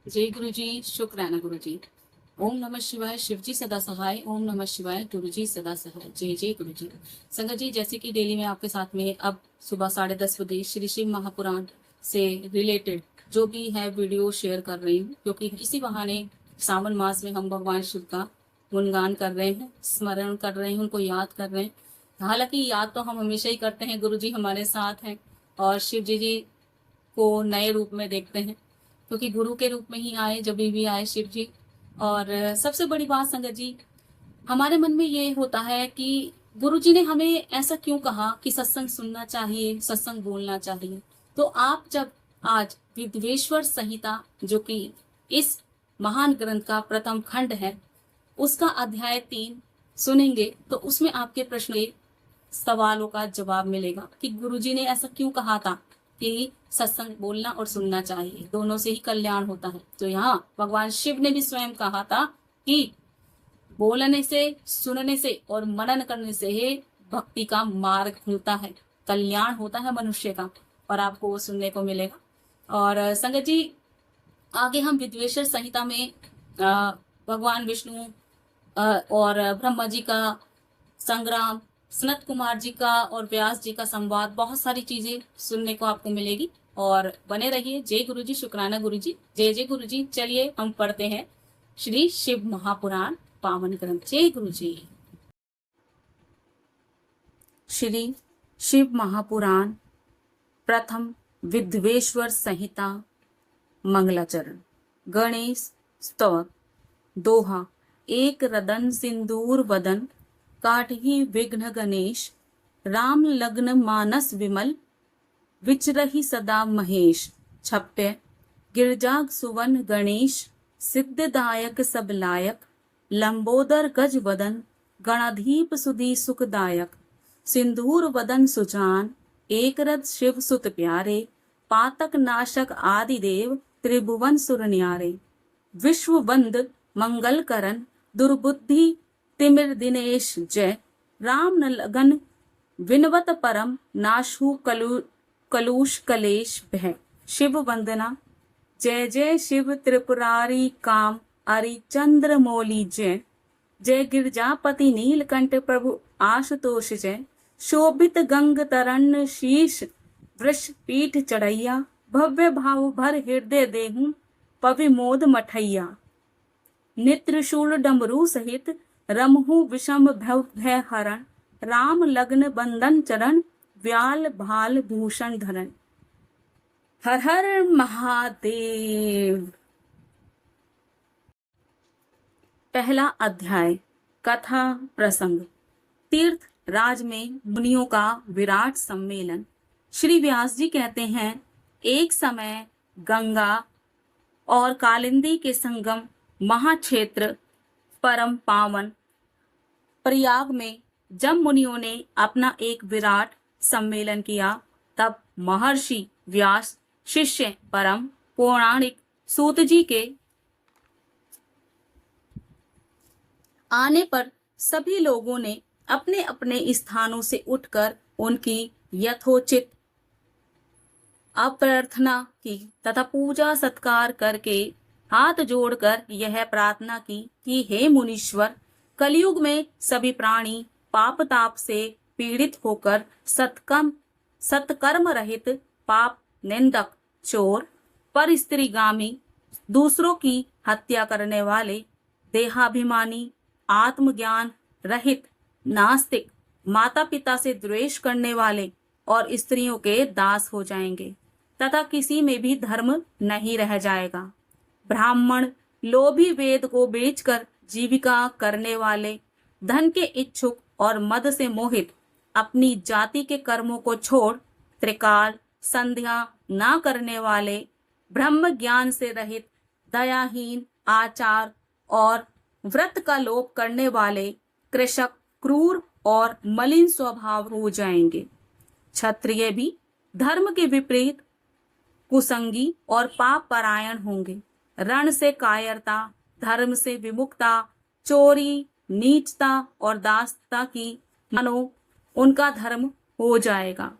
जय गुरु जी। शुक्राना गुरु जी। ओम नमः शिवाय। शिव जी सदा सहाय। ओम नमः शिवाय। गुरु जी सदा सहाय। जय जय गुरु जी। संगत जी, जैसे कि डेली में आपके साथ में अब सुबह 10:30 बजे श्री शिव महापुराण से रिलेटेड जो भी है वीडियो शेयर कर रही हूँ, क्योंकि इसी बहाने सावन मास में हम भगवान शिव का गुणगान कर रहे हैं, स्मरण कर रहे हैं, उनको याद कर रहे हैं। हालांकि याद तो हम हमेशा ही करते हैं, गुरु जी हमारे साथ हैं और शिव जी को नए रूप में देखते हैं, क्योंकि गुरु के रूप में ही आए, जब भी आए शिव जी। और सबसे बड़ी बात संगत जी, हमारे मन में ये होता है कि गुरु जी ने हमें ऐसा क्यों कहा कि सत्संग सुनना चाहिए, सत्संग बोलना चाहिए। तो आप जब आज विद्वेश्वर संहिता, जो कि इस महान ग्रंथ का प्रथम खंड है, उसका अध्याय 3 सुनेंगे, तो उसमें आपके प्रश्न के सवालों का जवाब मिलेगा कि गुरुजी ने ऐसा क्यों कहा था कि सत्संग बोलना और सुनना चाहिए, दोनों से ही कल्याण होता है। तो यहाँ भगवान शिव ने भी स्वयं कहा था कि बोलने से, सुनने से और मनन करने से ही भक्ति का मार्ग खुलता है, कल्याण होता है मनुष्य का, और आपको वो सुनने को मिलेगा। और संगत जी, आगे हम विद्वेश्वर संहिता में भगवान विष्णु और ब्रह्मा जी का संग्राम, सनत कुमार जी का और व्यास जी का संवाद, बहुत सारी चीजें सुनने को आपको मिलेगी। और बने रहिए। जय गुरु जी। शुक्राना गुरु जी। जय जय गुरु जी। चलिए हम पढ़ते हैं श्री शिव महापुराण पावन ग्रंथ। जय गुरु जी। श्री शिव महापुराण प्रथम विद्वेश्वर संहिता मंगलाचरण। गणेश स्तव। दोहा। एक रदन सिंदूर वदन, काटही विघ्न गणेश। राम लग्न मानस विमल, विचरहि सदा महेश। छप्य। गिरजाग सुवन गणेश, सिद्धदायक सब लायक। लंबोदर गज वदन, गणाधीप सुधी सुखदायक। सिंदूर वदन सुजान, एक रथ शिव सुत प्यारे। पातक नाशक आदि देव, त्रिभुवन सुर न्यारे। विश्व वंद मंगल करन, दुर्बुद्धि तिमिर दिनेश जय। राम न लगन विनवत परम, नाशु कलुष कलेश भय। शिव वंदना। जय जय शिव त्रिपुरारी काम, अरि चंद्र मौली जय। जय गिरजापति नीलकंठ प्रभु आशुतोष जय। शोभित गंग तरन्न शीश, वृष पीठ चढ़ैया। भव्य भाव भर हृदय देहूं, पविमोद मठैया। नित्रशूल डमरू सहित, रमहु विषम भय हरण। राम लग्न बंदन चरण, व्याल भाल भूषण धरण। हर हर महादेव। पहला अध्याय। कथा प्रसंग। तीर्थ राज में मुनियों का विराट सम्मेलन। श्री व्यास जी कहते हैं, एक समय गंगा और कालिंदी के संगम महाक्षेत्र परम पावन प्रयाग में जब मुनियों ने अपना एक विराट सम्मेलन किया, तब महर्षि व्यास शिष्य परम पौराणिक सूत जी के आने पर सभी लोगों ने अपने अपने स्थानों से उठकर उनकी यथोचित अभ्यर्थना की तथा पूजा सत्कार करके हाथ जोड़कर यह प्रार्थना की कि हे मुनीश्वर, कलयुग में सभी प्राणी पाप ताप से पीड़ित होकर सत्कर्म रहित, पाप निंदक, चोर, पर स्त्रीगामी, दूसरों की हत्या करने वाले, देहाभिमानी, आत्मज्ञान रहित, नास्तिक, माता पिता से द्वेष करने वाले और स्त्रियों के दास हो जाएंगे तथा किसी में भी धर्म नहीं रह जाएगा। ब्राह्मण, लोभी, वेद को बेचकर जीविका करने वाले, धन के इच्छुक और मद से मोहित, अपनी जाति के कर्मों को छोड़ त्रिकाल संध्या ना करने वाले, ब्रह्म ज्ञान से रहित, दयाहीन, आचार और व्रत का लोप करने वाले, कृषक, क्रूर और मलिन स्वभाव हो जाएंगे। क्षत्रिय भी धर्म के विपरीत कुसंगी और पाप परायण होंगे। रण से कायरता, धर्म से विमुखता, चोरी, नीचता और दासता की मानो उनका धर्म हो जाएगा।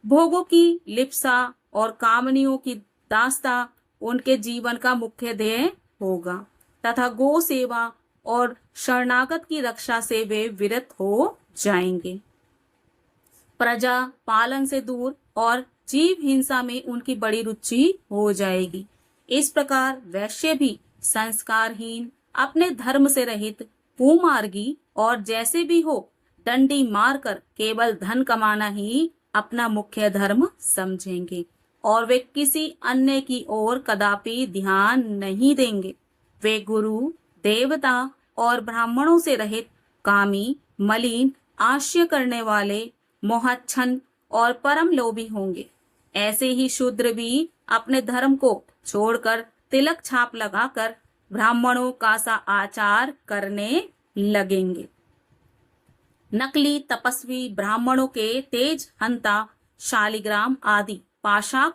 भोगों की लिप्सा और कामनियों की दासता उनके जीवन का मुख्य ध्येय होगा तथा गो सेवा और शरणागत की रक्षा से वे विरत हो जाएंगे। प्रजा पालन से दूर और जीव हिंसा में उनकी बड़ी रुचि हो जाएगी। इस प्रकार वैश्य भी संस्कारहीन, अपने धर्म से रहित, कुमार्गी और जैसे भी हो डंडी मारकर केवल धन कमाना ही अपना मुख्य धर्म समझेंगे और वे किसी अन्य की ओर कदापि ध्यान नहीं देंगे। वे गुरु, देवता और ब्राह्मणों से रहित, कामी, मलिन, आश्रय करने वाले, मोहच्छन और परम लोभी होंगे। ऐसे ही शूद्र भी अपने धर्म को छोड़कर तिलक छाप लगाकर ब्राह्मणों का सा आचार करने लगेंगे। नकली तपस्वी ब्राह्मणों के तेज हंता शालिग्राम आदि पाषाण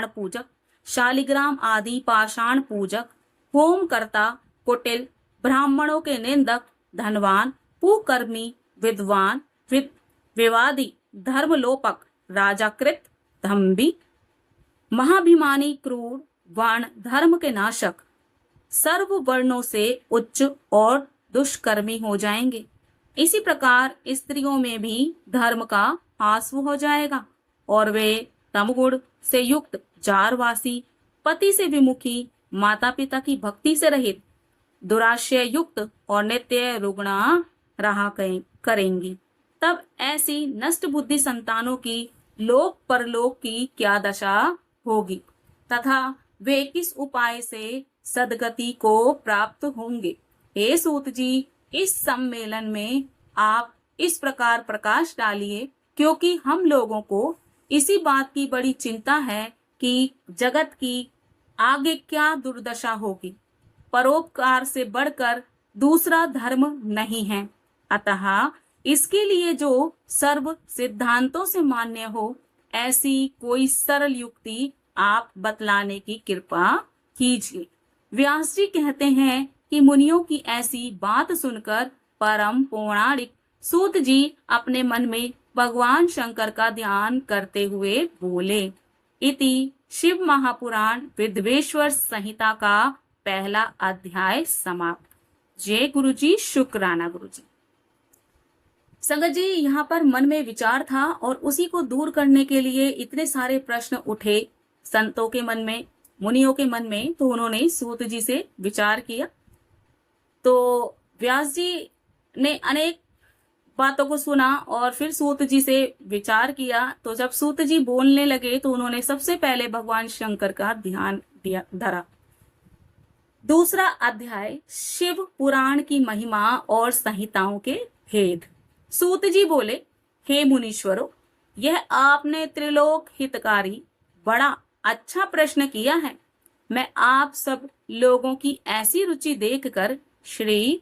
पूजक, शालिग्राम आदि पाषाण पूजक, होम करता, कुटिल, ब्राह्मणों के निंदक, धनवान, कुकर्मी, विद्वान, विवादी, धर्मलोपक, राजाकृत, धम्बी, महाभिमानी, क्रूर, वर्ण धर्म के नाशक, सर्व वर्णों से उच्च और दुष्कर्मी हो जाएंगे। इसी प्रकार स्त्रियों में भी धर्म का आसव हो जाएगा और वे तमगुण से युक्त, जारवासी, पति से विमुखी, माता पिता की भक्ति से रहित, दुराशय युक्त और नित्य रुग्णा रहा करेंगी। तब ऐसी नष्ट बुद्धि संतानों की लोक परलोक की क्या दशा होगी तथा वे किस उपाय से सदगति को प्राप्त होंगे। हे सूत जी, इस सम्मेलन में आप इस प्रकार प्रकाश डालिए, क्योंकि हम लोगों को इसी बात की बड़ी चिंता है कि जगत की आगे क्या दुर्दशा होगी। परोपकार से बढ़कर दूसरा धर्म नहीं है, अतः इसके लिए जो सर्व सिद्धांतों से मान्य हो ऐसी कोई सरल युक्ति आप बतलाने की कृपा कीजिए। व्यास जी कहते हैं कि मुनियों की ऐसी बात सुनकर परम पौराणिक सूत जी अपने मन में भगवान शंकर का ध्यान करते हुए बोले। इति शिव महापुराण विद्वेश्वर संहिता का पहला अध्याय समाप्त। जय गुरु जी, शुक्राना गुरु जी। संगत जी, यहाँ पर मन में विचार था और उसी को दूर करने के लिए इतने सारे प्रश्न उठे संतों के मन में, मुनियों के मन में, तो उन्होंने सूत जी से विचार किया। तो व्यास जी ने अनेक बातों को सुना और फिर सूत जी से विचार किया। तो जब सूत जी बोलने लगे तो उन्होंने सबसे पहले भगवान शंकर का ध्यान धरा। दूसरा अध्याय शिव पुराण की महिमा और संहिताओं के भेद। सूत जी बोले, हे मुनीश्वरों, यह आपने त्रिलोक हितकारी बड़ा अच्छा प्रश्न किया है। मैं आप सब लोगों की ऐसी रुचि देखकर श्री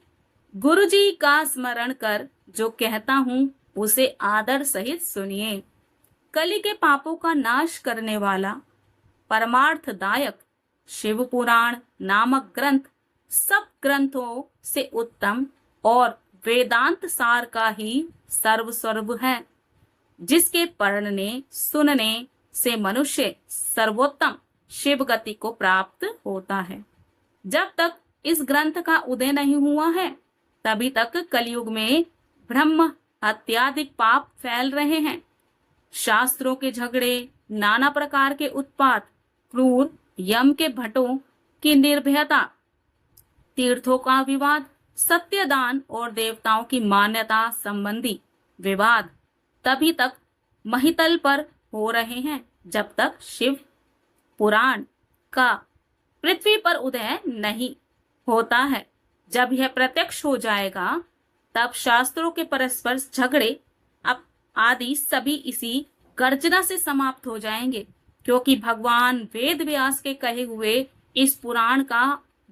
गुरु जी का स्मरण कर जो कहता हूँ उसे आदर सहित सुनिए। कली के पापों का नाश करने वाला परमार्थदायक शिव पुराण नामक ग्रंथ सब ग्रंथों से उत्तम और वेदांत सार का ही सर्वस्वरूप है, जिसके पढ़ने सुनने से मनुष्य सर्वोत्तम शिव गति को प्राप्त होता है। जब तक इस ग्रंथ का उदय नहीं हुआ है तभी तक कलयुग में ब्रह्म अत्याधिक पाप फैल रहे हैं। शास्त्रों के झगड़े, नाना प्रकार के उत्पात, क्रूर यम के भटों की निर्भयता, तीर्थों का विवाद, सत्यदान और देवताओं की मान्यता संबंधी विवाद तभी तक महितल पर हो रहे हैं जब तक शिव पुराण का पृथ्वी पर उदय नहीं होता है। जब यह प्रत्यक्ष हो जाएगा तब शास्त्रों के परस्पर झगड़े अब आदि सभी इसी गर्जना से समाप्त हो जाएंगे, क्योंकि भगवान वेद व्यास के कहे हुए इस पुराण का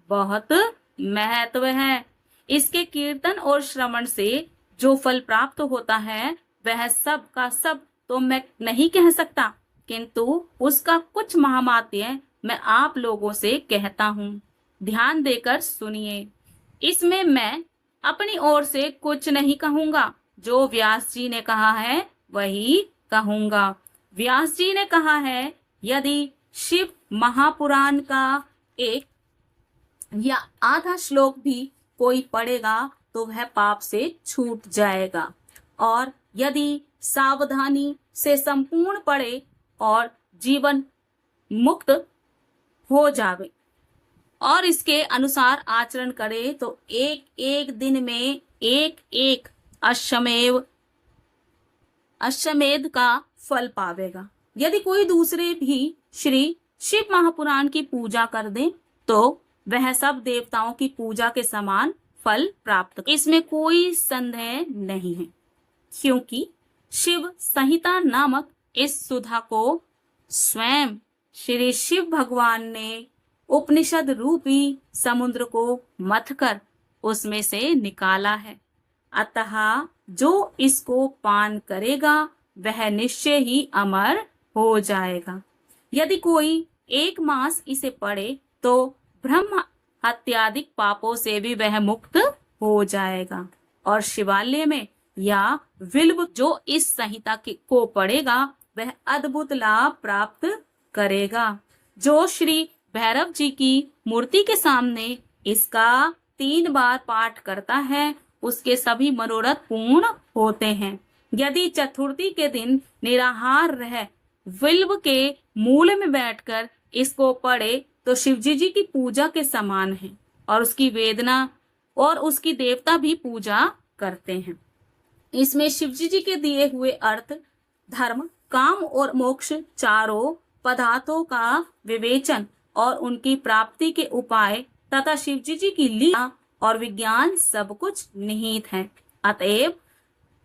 बहुत महत्व है। इसके कीर्तन और श्रवण से जो फल प्राप्त होता है वह सब का सब तो मैं नहीं कह सकता, किंतु उसका कुछ महात्म्य मैं आप लोगों से कहता हूँ। ध्यान देकर सुनिए। इसमें मैं अपनी ओर से कुछ नहीं कहूंगा, जो व्यास जी ने कहा है वही कहूंगा। व्यास जी ने कहा है, यदि शिव महापुराण का एक या आधा श्लोक भी कोई पढ़ेगा तो वह पाप से छूट जाएगा, और यदि सावधानी से संपूर्ण पढ़े और जीवन मुक्त हो जावे और इसके अनुसार आचरण करे तो एक एक दिन में एक एक अश्वमेध का फल पावेगा। यदि कोई दूसरे भी श्री शिव महापुराण की पूजा कर दे तो वह सब देवताओं की पूजा के समान फल प्राप्त, इसमें कोई संदेह नहीं है, क्योंकि शिव संहिता नामक इस सुधा को स्वयं श्री शिव भगवान ने उपनिषद रूपी समुद्र को मथकर उसमें से निकाला है। अतः जो इसको पान करेगा वह निश्चय ही अमर हो जाएगा। यदि कोई एक मास इसे पढ़े तो ब्रह्म हत्यादिक पापों से भी वह मुक्त हो जाएगा, और शिवालय में या विल्व जो इस संहिता को पढ़ेगा वह अद्भुत लाभ प्राप्त करेगा। जो श्री भैरव जी की मूर्ति के सामने इसका 3 बार पाठ करता है उसके सभी मनोरथ पूर्ण होते हैं। यदि चतुर्थी के दिन निराहार रह विल्व के मूल में बैठकर इसको पढ़े तो शिवजी जी की पूजा के समान है, और उसकी वेदना और उसकी देवता भी पूजा करते हैं। इसमें शिवजी जी के दिए हुए अर्थ, धर्म, काम और मोक्ष चारों पदार्थों का विवेचन और उनकी प्राप्ति के उपाय तथा शिवजी जी की लीला और विज्ञान सब कुछ निहित है। अतएव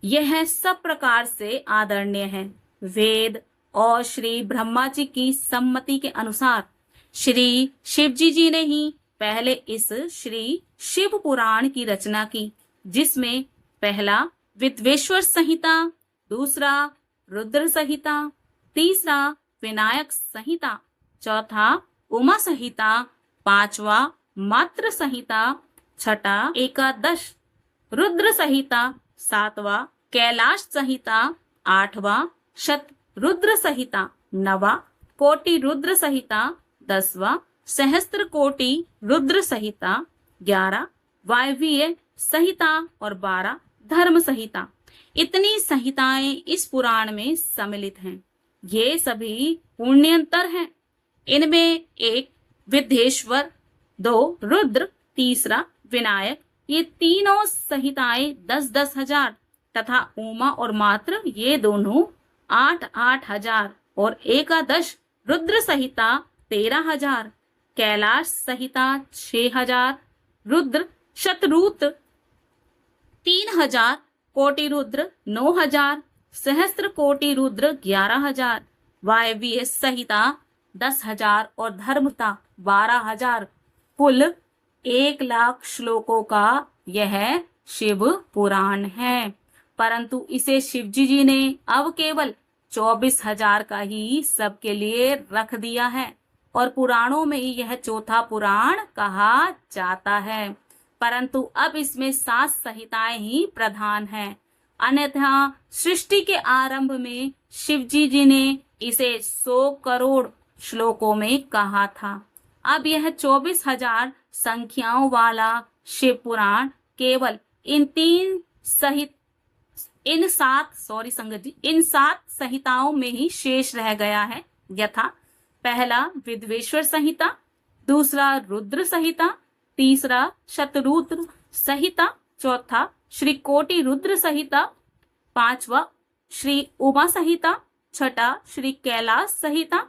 यह सब प्रकार से आदरणीय है। वेद और श्री ब्रह्मा जी की सम्मति के अनुसार श्री शिवजी जी ने ही पहले इस श्री शिव पुराण की रचना की, जिसमें पहला विद्वेश्वर संहिता, दूसरा रुद्र संहिता, तीसरा विनायक संहिता, चौथा उमा संहिता, पांचवा मात्र संहिता, छठा एकादश रुद्र संहिता, सातवां कैलाश संहिता, आठवां शत रुद्र संहिता, नवा कोटि रुद्र संहिता, 10वां सहस्त्र कोटि रुद्र संहिता, 11 वायवीय संहिता और 12 धर्म संहिता। इतनी संहिताएं इस पुराण में सम्मिलित हैं। ये सभी पुण्यंतर हैं। इनमें एक विद्येश्वर, 2 रुद्र, तीसरा विनायक, ये तीनों संहिताएं 10-10 हजार तथा उमा और मात्र ये दोनों 8-8 हजार और एकादश रुद्र संहिता 13,000, कैलाश संहिता 6,000, रुद्र शतरूत 3,000, कोटि रुद्र 9,000, सहस्त्र कोटि रुद्र 11,000, वायवीय संहिता 10,000 और धर्मता 12,000। कुल 1,00,000 श्लोकों का यह शिव पुराण है, परंतु इसे शिवजी जी ने अब केवल 24,000 का ही सबके लिए रख दिया है, और पुराणों में यह चौथा पुराण कहा जाता है। परंतु अब इसमें 7 संहिताएं ही प्रधान हैं। अन्यथा सृष्टि के आरंभ में शिवजी जी ने इसे 100 करोड़ श्लोकों में कहा था। अब यह 24,000 संख्याओं वाला शिव पुराण केवल इन 7 संहिताओं में ही शेष रह गया है। यथा पहला विद्वेश्वर संहिता, दूसरा रुद्र संहिता, तीसरा शतरुद्र संहिता, चौथा श्री कोटि रुद्र संहिता, पांचवा श्री उमा संहिता, छठा श्री कैलाश संहिता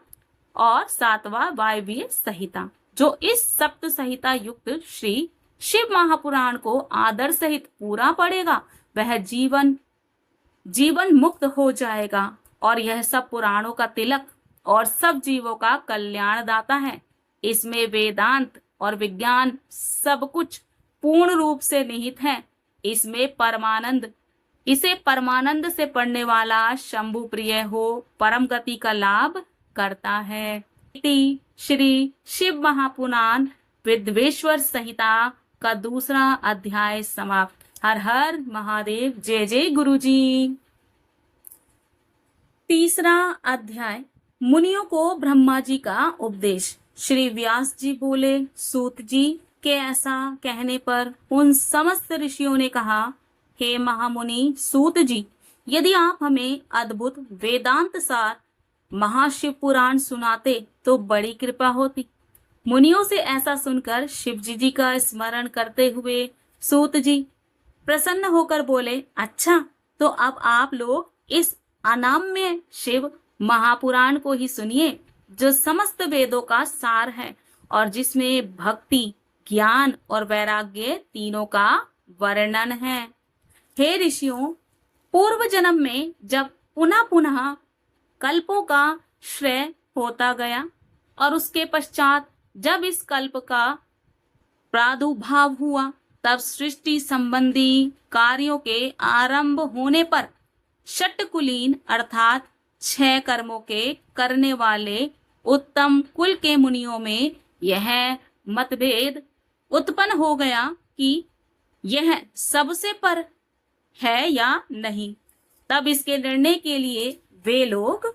और सातवां वायवीय संहिता। जो इस सप्त संहिता युक्त श्री शिव महापुराण को आदर सहित पूरा पढ़ेगा वह जीवन मुक्त हो जाएगा, और यह सब पुराणों का तिलक और सब जीवों का कल्याण दाता है। इसमें वेदांत और विज्ञान सब कुछ पूर्ण रूप से निहित है। इसमें इसे परमानंद से पढ़ने वाला शंभु प्रिय हो परम गति का लाभ करता है। श्री शिव महापुराण विद्वेश्वर संहिता का दूसरा अध्याय समाप्त। हर हर महादेव, जय जय गुरु जी। तीसरा अध्याय मुनियों को ब्रह्मा जी का उपदेश। श्री व्यास जी बोले, सूत जी के ऐसा कहने पर उन समस्त ऋषियों ने कहा, हे महामुनि सूत जी, यदि आप हमें अद्भुत वेदांत सार महाशिव पुराण सुनाते तो बड़ी कृपा होती। मुनियों से ऐसा सुनकर शिव जी का स्मरण करते हुए सूत जी प्रसन्न होकर बोले, अच्छा तो अब आप लोग इस अनाम्य शिव महापुराण को ही सुनिए, जो समस्त वेदों का सार है और जिसमें भक्ति, ज्ञान और वैराग्य तीनों का वर्णन है। हे ऋषियों, पूर्व जन्म में जब पुनः पुनः कल्पों का श्रेय होता गया और उसके पश्चात जब इस कल्प का प्रादुर्भाव हुआ, तब सृष्टि संबंधी कार्यों के आरंभ होने पर षट्कुलीन अर्थात 6 कर्मों के करने वाले उत्तम कुल के मुनियों में यह मतभेद उत्पन्न हो गया कि यह सबसे पर है या नहीं। तब इसके निर्णय के लिए वे लोग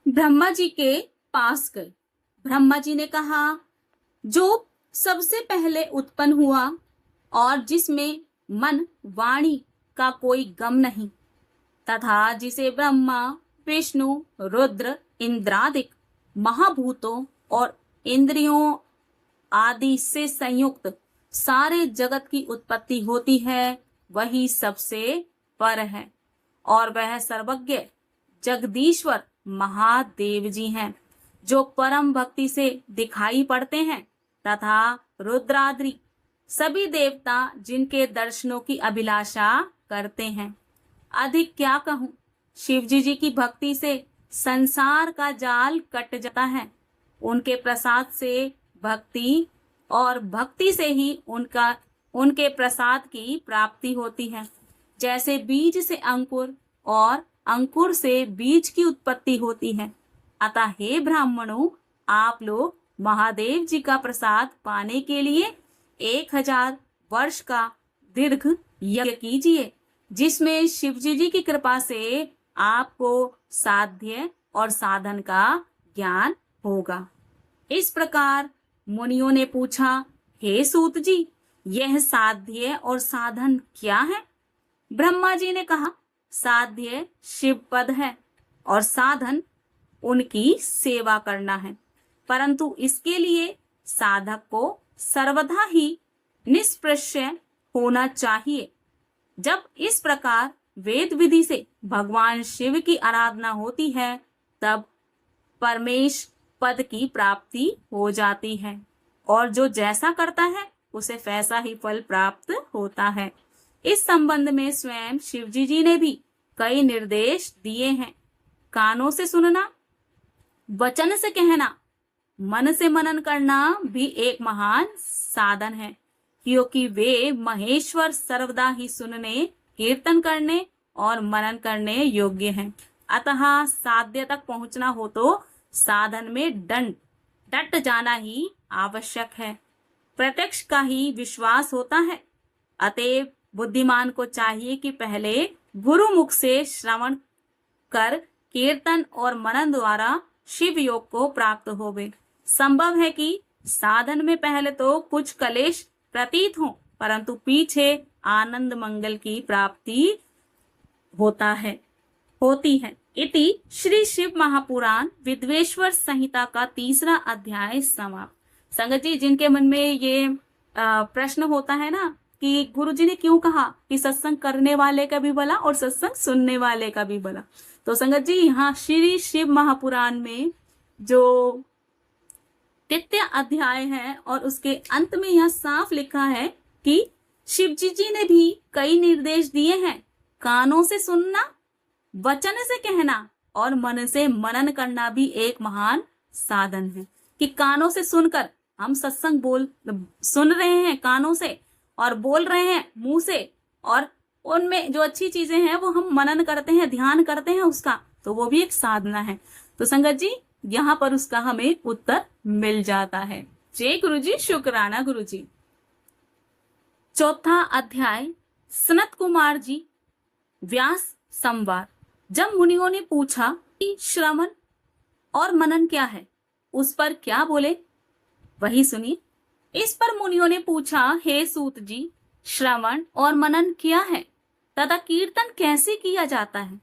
ब्रह्मा जी के पास गए। ब्रह्मा जी ने कहा, जो सबसे पहले उत्पन्न हुआ और जिसमें मन वाणी का कोई गम नहीं, तथा जिसे ब्रह्मा, विष्णु, रुद्र, इंद्रादिक महाभूतों और इंद्रियों आदि से संयुक्त सारे जगत की उत्पत्ति होती है, वही सबसे पर है और वह सर्वज्ञ जगदीश्वर महादेव जी हैं, जो परम भक्ति से दिखाई पड़ते हैं, तथा रुद्राद्रि सभी देवता जिनके दर्शनों की अभिलाषा करते हैं। अधिक क्या कहूं, शिव जी की भक्ति से संसार का जाल कट जाता है। उनके प्रसाद से भक्ति और भक्ति से ही उनके प्रसाद की प्राप्ति होती है। जैसे बीज से अंकुर और अंकुर से बीज की उत्पत्ति होती है। अतः हे ब्राह्मणों, आप लोग महादेव जी का प्रसाद पाने के लिए 1000 वर्ष का दीर्घ यज्ञ कीजिए, जिसमें शिव जी की कृपा से आपको साध्य और साधन का ज्ञान होगा। इस प्रकार मुनियों ने पूछा, हे सूत जी, यह साध्य और साधन क्या है? ब्रह्मा जी ने कहा, साध्य शिव पद है और साधन उनकी सेवा करना है, परंतु इसके लिए साधक को सर्वदा ही निष्प्रश्य होना चाहिए। जब इस प्रकार वेद विधि से भगवान शिव की आराधना होती है, तब परमेश पद की प्राप्ति हो जाती है और जो जैसा करता है उसे वैसा ही फल प्राप्त होता है। इस संबंध में स्वयं शिव जी ने भी कई निर्देश दिए हैं। कानों से सुनना, वचन से कहना, मन से मनन करना भी एक महान साधन है, क्योंकि वे महेश्वर सर्वदा ही सुनने, कीर्तन करने और मनन करने योग्य हैं। अतः साध्य तक पहुंचना हो तो साधन में डट जाना ही आवश्यक है। प्रत्यक्ष का ही विश्वास होता है। अतएव बुद्धिमान को चाहिए कि पहले गुरु मुख से श्रवण कर कीर्तन और मनन द्वारा शिव योग को प्राप्त होवे। संभव है कि साधन में पहले तो कुछ क्लेश प्रतीत हो, परंतु पीछे आनंद मंगल की प्राप्ति होती है। इति श्री शिव महापुराण विद्वेश्वर संहिता का 3रा अध्याय समाप्त। संगत जी, जिनके मन में ये प्रश्न होता है ना कि गुरुजी ने क्यों कहा कि सत्संग करने वाले का भी भला और सत्संग सुनने वाले का भी भला, तो संगत जी यहाँ श्री शिव महापुराण में जो 3 अध्याय है और उसके अंत में यह साफ लिखा है कि शिव जी ने भी कई निर्देश दिए हैं। कानों से सुनना, वचन से कहना और मन से मनन करना भी एक महान साधन है। कि कानों से सुनकर हम सत्संग सुन रहे हैं कानों से और बोल रहे हैं मुंह से, और उनमें जो अच्छी चीजें हैं वो हम मनन करते हैं, ध्यान करते हैं उसका, तो वो भी एक साधना है। तो संगत जी यहाँ पर उसका हमें उत्तर मिल जाता है। जय गुरु जी, शुक्राना गुरु जी। 4था अध्याय सनत कुमार जी व्यास संवाद। जब मुनियों ने पूछा कि श्रवण और मनन क्या है, उस पर क्या बोले, वही सुनिए। इस पर मुनियों ने पूछा, हे सूत जी, श्रवण और मनन क्या है तथा कीर्तन कैसे किया जाता है?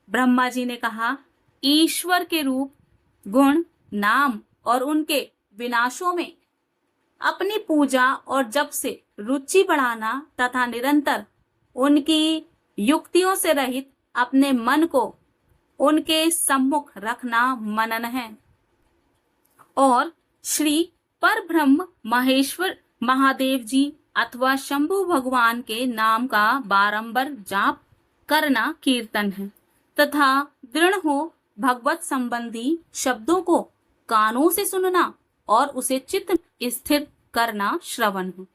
ब्रह्मा जी ने कहा, ईश्वर के रूप, गुण, नाम और उनके विनाशों में अपनी पूजा और जप से रुचि बढ़ाना तथा निरंतर उनकी युक्तियों से रहित अपने मन को उनके सम्मुख रखना मनन है। और श्री परब्रह्म महेश्वर महादेव जी अथवा शंभु भगवान के नाम का बारंबार जाप करना कीर्तन है तथा दृढ़ हो भगवत संबंधी शब्दों को कानों से सुनना और उसे चित्त स्थिर करना श्रवण है।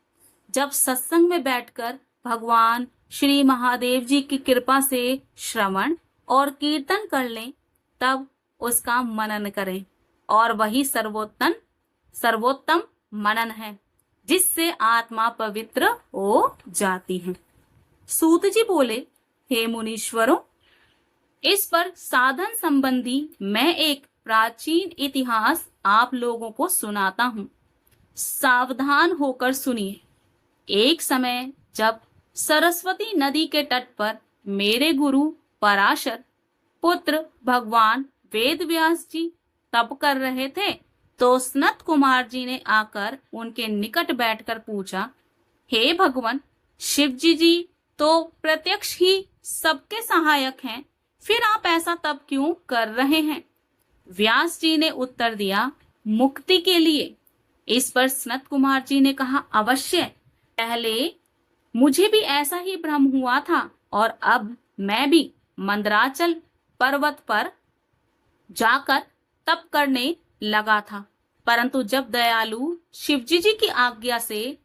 जब सत्संग में बैठकर भगवान श्री महादेव जी की कृपा से श्रवण और कीर्तन कर लें, तब उसका मनन करें, और वही सर्वोत्तम मनन है जिससे आत्मा पवित्र हो जाती है। सूत जी बोले, हे मुनीश्वरों, इस पर साधन संबंधी मैं एक प्राचीन इतिहास आप लोगों को सुनाता हूँ। सावधान होकर सुनिए। एक समय जब सरस्वती नदी के तट पर मेरे गुरु पराशर पुत्र भगवान वेद व्यास जी तप कर रहे थे, तो सनत कुमार जी ने आकर उनके निकट बैठकर पूछा, हे भगवान, शिव जी तो प्रत्यक्ष ही सबके सहायक हैं, फिर आप ऐसा तप क्यों कर रहे हैं? व्यास जी ने उत्तर दिया, मुक्ति के लिए। इस पर सनत कुमार जी ने कहा, अवश्य, पहले मुझे भी ऐसा ही भ्रम हुआ था और अब मैं भी मंदराचल पर्वत पर जाकर तप करने लगा था, परंतु जब दयालु शिवजी जी की आज्ञा से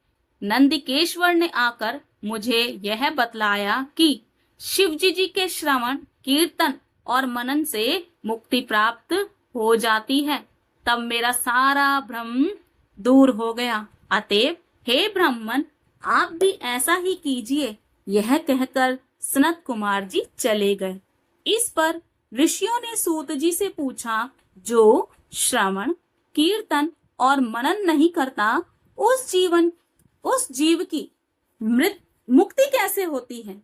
नंदिकेश्वर ने आकर मुझे यह बतलाया कि शिवजी जी के श्रवण, कीर्तन और मनन से मुक्ति प्राप्त हो जाती है, तब मेरा सारा भ्रम दूर हो गया। अतएव हे ब्राह्मण, आप भी ऐसा ही कीजिए। यह कहकर सनत कुमार जी चले गए। इस पर ऋषियों ने सूत जी से पूछा, जो श्रवण, कीर्तन और मनन नहीं करता, उस जीव की मुक्ति कैसे होती है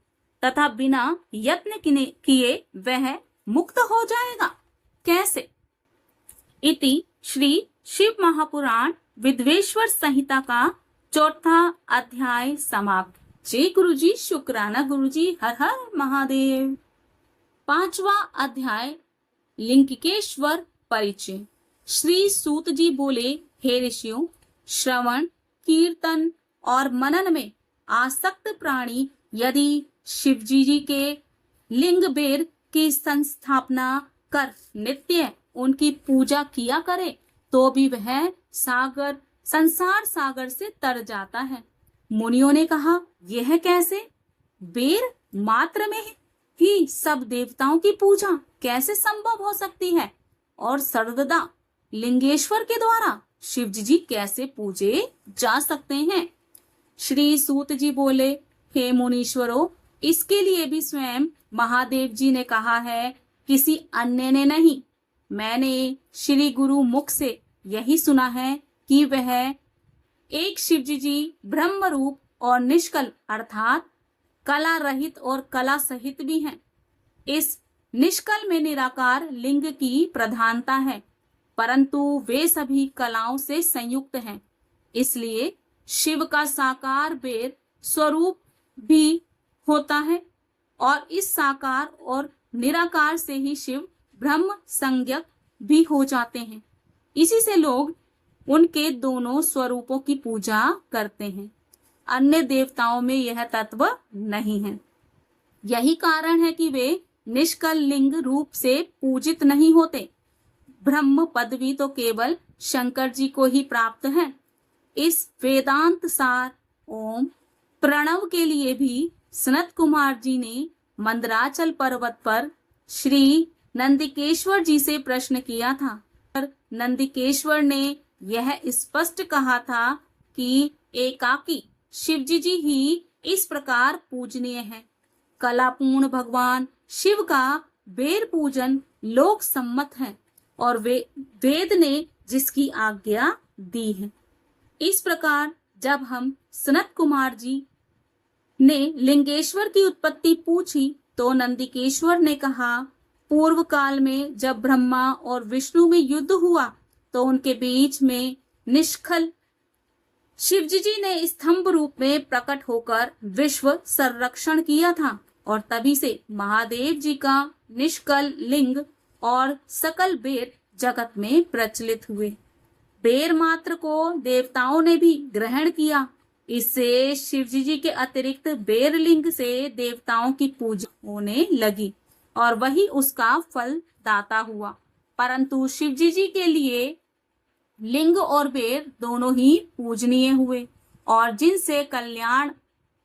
तथा बिना यत्न किए वह मुक्त हो जाएगा कैसे? इति श्री शिव महापुराण विद्वेश्वर संहिता का 4था अध्याय समाप्त। जय गुरु जी, शुक्राना गुरु जी, हर हर महादेव। 5वां अध्याय लिंगिकेश्वर परिचय। श्री सूत जी बोले, हे ऋषियों, श्रवण, कीर्तन और मनन में आसक्त प्राणी यदि शिवजी जी के लिंग बेर की संस्थापना कर नित्य उनकी पूजा किया करे, तो भी वह संसार सागर से तर जाता है। मुनियों ने कहा, यह कैसे? बेर मात्र में ही सब देवताओं की पूजा कैसे संभव हो सकती है, और सर्वदा लिंगेश्वर के द्वारा शिवजी जी कैसे पूजे जा सकते हैं? श्री सूत जी बोले, हे मुनीश्वरों, इसके लिए भी स्वयं महादेव जी ने कहा है, किसी अन्य ने नहीं। मैंने श्री गुरु मुख से यही सुना है कि वह एक शिवजी जी ब्रह्म रूप और निष्कल अर्थात कला रहित और कला सहित भी हैं। इस निष्कल में निराकार लिंग की प्रधानता है, परंतु वे सभी कलाओं से संयुक्त हैं। इसलिए शिव का साकार बेर स्वरूप भी होता है, और इस साकार और निराकार से ही शिव ब्रह्म संज्ञक भी हो जाते हैं। इसी से लोग उनके दोनों स्वरूपों की पूजा करते हैं। अन्य देवताओं में यह तत्व नहीं है। यही कारण है कि वे निष्कल लिंग रूप से पूजित नहीं होते। ब्रह्म पदवी तो केवल शंकर जी को ही प्राप्त है। इस वेदांत सार ओम प्रणव के लिए भी सनत कुमार जी ने मंदराचल पर्वत पर श्री नंदिकेश्वर जी से प्रश्न किया था, पर नंदिकेश्वर ने यह स्पष्ट कहा था कि एकाकी शिवजी जी ही इस प्रकार पूजनीय है। कलापूर्ण भगवान शिव का बेर पूजन लोक सम्मत है और वेद ने जिसकी आज्ञा दी है। इस प्रकार जब हम सनत कुमार जी ने लिंगेश्वर की उत्पत्ति पूछी तो नंदिकेश्वर ने कहा, पूर्व काल में जब ब्रह्मा और विष्णु में युद्ध हुआ तो उनके बीच में निष्खल शिवजी जी ने स्तंभ रूप में प्रकट होकर विश्व संरक्षण किया था और तभी से महादेव जी का निष्कल लिंग और सकल बेर जगत में प्रचलित हुए। बेर मात्र को देवताओं ने भी ग्रहण किया। इससे शिवजी जी के अतिरिक्त बेर लिंग से देवताओं की पूजा होने लगी और वही उसका फल दाता हुआ। परंतु शिवजी जी के लिए लिंग और बेर दोनों ही पूजनीय हुए और जिनसे कल्याण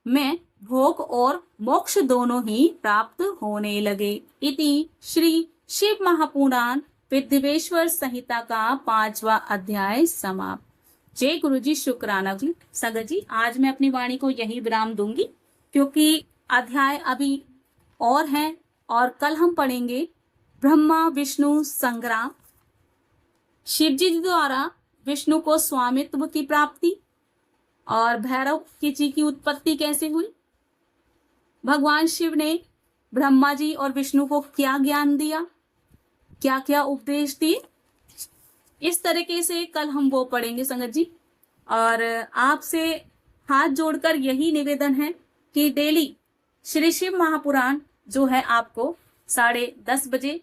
में भोग और मोक्ष दोनों ही प्राप्त होने लगे। इति श्री शिव महापुराण विद्येश्वर संहिता का 5वां अध्याय समाप्त। जय गुरु जी, शुक्राना जी। संगत जी, आज मैं अपनी वाणी को यही विराम दूंगी क्योंकि अध्याय अभी और हैं और कल हम पढ़ेंगे ब्रह्मा विष्णु संग्राम, शिव जी द्वारा विष्णु को स्वामित्व की प्राप्ति और भैरव जी की उत्पत्ति कैसे हुई, भगवान शिव ने ब्रह्मा जी और विष्णु को क्या ज्ञान दिया, क्या क्या उपदेश दिए, इस तरीके से कल हम वो पढ़ेंगे संगत जी। और आपसे हाथ जोड़कर यही निवेदन है कि डेली श्री शिव महापुराण जो है आपको 10:30 बजे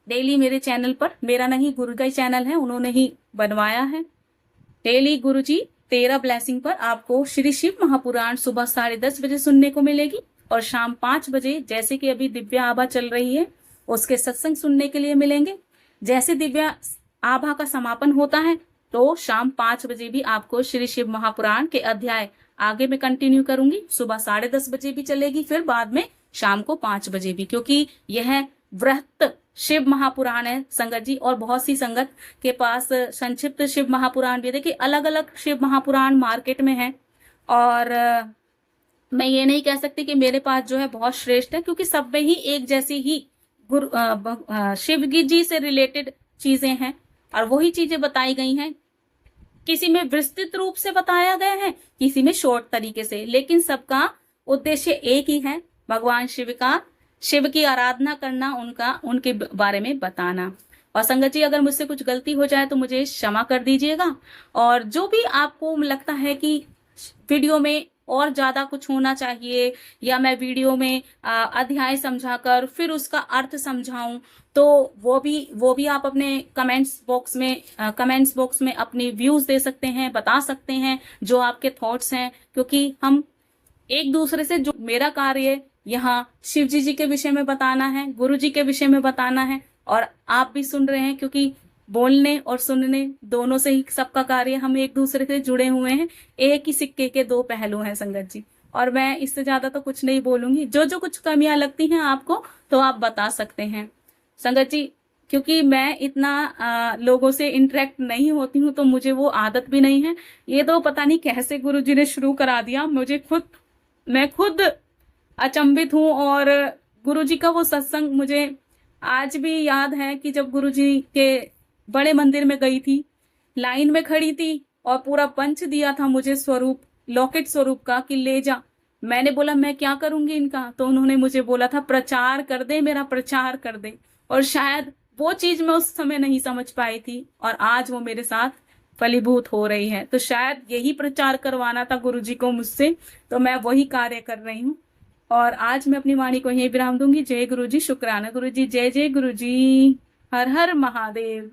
डेली मेरे चैनल पर, मेरा नहीं गुरु का ही चैनल है, उन्होंने ही बनवाया है, डेली गुरु जी 13 ब्लेसिंग पर आपको श्री शिव महापुराण सुबह 10:30 बजे सुनने को मिलेगी और शाम 5 बजे जैसे कि अभी दिव्य आभा चल रही है उसके सत्संग सुनने के लिए मिलेंगे। जैसे दिव्य आभा का समापन होता है तो शाम 5 बजे भी आपको श्री शिव महापुराण के अध्याय आगे में कंटिन्यू करूंगी। सुबह 10:30 बजे भी चलेगी, फिर बाद में शाम को 5 बजे भी, क्योंकि यह वृहत शिव महापुराण है संगत जी। और बहुत सी संगत के पास संक्षिप्त शिव महापुराण भी है। देखिए अलग अलग शिव महापुराण मार्केट में है और मैं ये नहीं कह सकती कि मेरे पास जो है बहुत श्रेष्ठ है, क्योंकि सब में ही एक जैसी ही शिव जी से रिलेटेड चीजें हैं और वही चीजें बताई गई हैं। किसी में विस्तृत रूप से बताया गया है, किसी में शॉर्ट तरीके से, लेकिन सबका उद्देश्य एक ही है, भगवान शिव की आराधना करना, उनके बारे में बताना। और संगत जी अगर मुझसे कुछ गलती हो जाए तो मुझे क्षमा कर दीजिएगा। और जो भी आपको लगता है कि वीडियो में और ज्यादा कुछ होना चाहिए या मैं वीडियो में अध्याय समझाकर फिर उसका अर्थ समझाऊं, तो वो भी आप अपने कमेंट्स बॉक्स में अपनी व्यूज दे सकते हैं, बता सकते हैं जो आपके थॉट्स हैं। क्योंकि हम एक दूसरे से, जो मेरा कार्य यहाँ शिव जी के विषय में बताना है, गुरु जी के विषय में बताना है, और आप भी सुन रहे हैं, क्योंकि बोलने और सुनने दोनों से ही सबका कार्य, हम एक दूसरे से जुड़े हुए हैं, एक ही सिक्के के दो पहलू हैं संगत जी। और मैं इससे ज्यादा तो कुछ नहीं बोलूंगी। जो कुछ कमियां लगती हैं आपको तो आप बता सकते हैं संगत जी। क्योंकि मैं इतना लोगों से इंटरेक्ट नहीं होती हूँ तो मुझे वो आदत भी नहीं है। ये तो पता नहीं कैसे गुरु जी ने शुरू करा दिया, मैं खुद अचंभित हूँ। और गुरु जी का वो सत्संग मुझे आज भी याद है कि जब गुरु जी के बड़े मंदिर में गई थी, लाइन में खड़ी थी और पूरा पंच दिया था मुझे लॉकेट स्वरूप का कि ले जा। मैंने बोला मैं क्या करूंगी इनका, तो उन्होंने मुझे बोला था प्रचार कर दे, मेरा प्रचार कर दे। और शायद वो चीज मैं उस समय नहीं समझ पाई थी और आज वो मेरे साथ फलीभूत हो रही है। तो शायद यही प्रचार करवाना था गुरु जी को मुझसे, तो मैं वही कार्य कर रही हूँ। और आज मैं अपनी वाणी को यही विराम दूंगी। जय गुरु जी, शुक्राना गुरु जी, जय जय गुरु जी, हर हर महादेव।